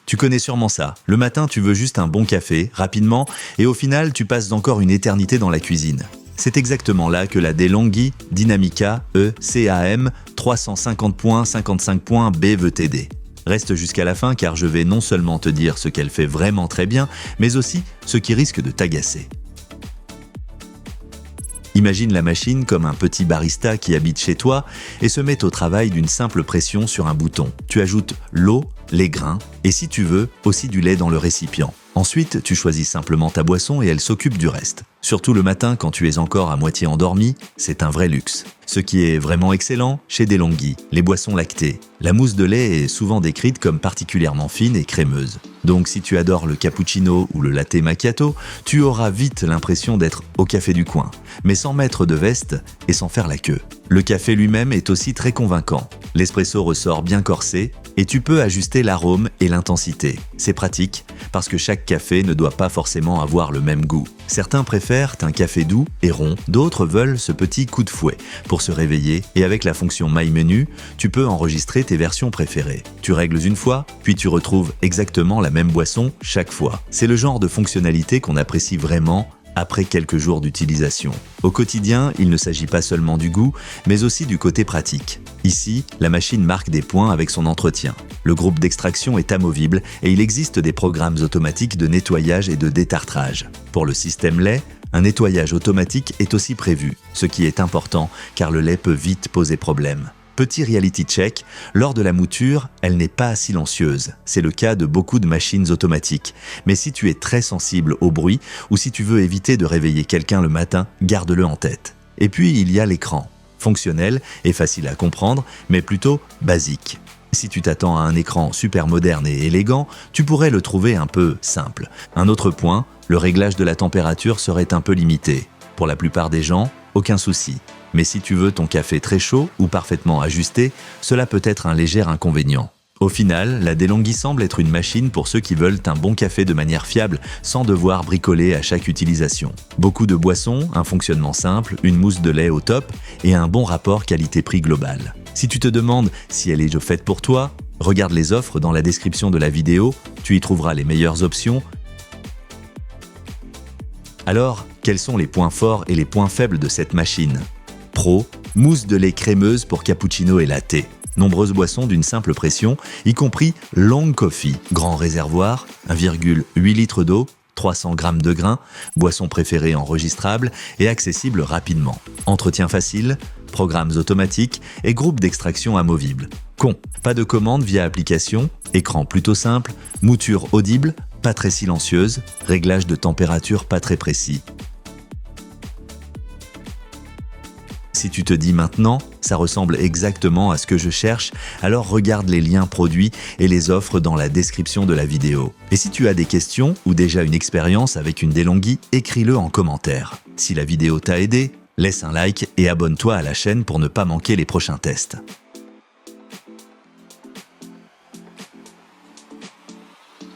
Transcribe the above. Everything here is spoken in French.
Tu connais sûrement ça. Le matin, tu veux juste un bon café, rapidement, et au final, tu passes encore une éternité dans la cuisine. C'est exactement là que la DeLonghi Dynamica ECAM 350.55.B veut t'aider. Reste jusqu'à la fin car je vais non seulement te dire ce qu'elle fait vraiment très bien, mais aussi ce qui risque de t'agacer. Imagine la machine comme un petit barista qui habite chez toi et se met au travail d'une simple pression sur un bouton. Tu ajoutes l'eau, les grains et si tu veux, aussi du lait dans le récipient. Ensuite, tu choisis simplement ta boisson et elle s'occupe du reste. Surtout le matin quand tu es encore à moitié endormi, c'est un vrai luxe. Ce qui est vraiment excellent chez DeLonghi, les boissons lactées. La mousse de lait est souvent décrite comme particulièrement fine et crémeuse. Donc si tu adores le cappuccino ou le latte macchiato, tu auras vite l'impression d'être au café du coin, mais sans mettre de veste et sans faire la queue. Le café lui-même est aussi très convaincant. L'espresso ressort bien corsé et tu peux ajuster l'arôme et l'intensité. C'est pratique parce que chaque café ne doit pas forcément avoir le même goût. Certains préfèrent un café doux et rond, d'autres veulent ce petit coup de fouet pour se réveiller et avec la fonction My Menu, tu peux enregistrer tes versions préférées. Tu règles une fois, puis tu retrouves exactement la même boisson chaque fois. C'est le genre de fonctionnalité qu'on apprécie vraiment après quelques jours d'utilisation. Au quotidien, il ne s'agit pas seulement du goût, mais aussi du côté pratique. Ici, la machine marque des points avec son entretien. Le groupe d'extraction est amovible et il existe des programmes automatiques de nettoyage et de détartrage. Pour le système lait, un nettoyage automatique est aussi prévu, ce qui est important car le lait peut vite poser problème. Petit reality check, lors de la mouture, elle n'est pas silencieuse. C'est le cas de beaucoup de machines automatiques. Mais si tu es très sensible au bruit ou si tu veux éviter de réveiller quelqu'un le matin, garde-le en tête. Et puis il y a l'écran. Fonctionnel et facile à comprendre, mais plutôt basique. Si tu t'attends à un écran super moderne et élégant, tu pourrais le trouver un peu simple. Un autre point, le réglage de la température serait un peu limité. Pour la plupart des gens, aucun souci. Mais si tu veux ton café très chaud ou parfaitement ajusté, cela peut être un léger inconvénient. Au final, la DeLonghi semble être une machine pour ceux qui veulent un bon café de manière fiable sans devoir bricoler à chaque utilisation. Beaucoup de boissons, un fonctionnement simple, une mousse de lait au top et un bon rapport qualité-prix global. Si tu te demandes si elle est faite pour toi, regarde les offres dans la description de la vidéo, tu y trouveras les meilleures options. Alors, quels sont les points forts et les points faibles de cette machine ? Pro, mousse de lait crémeuse pour cappuccino et latte. Nombreuses boissons d'une simple pression, y compris long coffee, grand réservoir, 1,8 litre d'eau, 300 g de grains, boisson préférée enregistrable et accessible rapidement. Entretien facile, programmes automatiques et groupe d'extraction amovible. Pas de commande via application, écran plutôt simple, mouture audible, pas très silencieuse, réglage de température pas très précis. Si tu te dis maintenant, ça ressemble exactement à ce que je cherche, alors regarde les liens produits et les offres dans la description de la vidéo. Et si tu as des questions ou déjà une expérience avec une DeLonghi, écris-le en commentaire. Si la vidéo t'a aidé, laisse un like et abonne-toi à la chaîne pour ne pas manquer les prochains tests.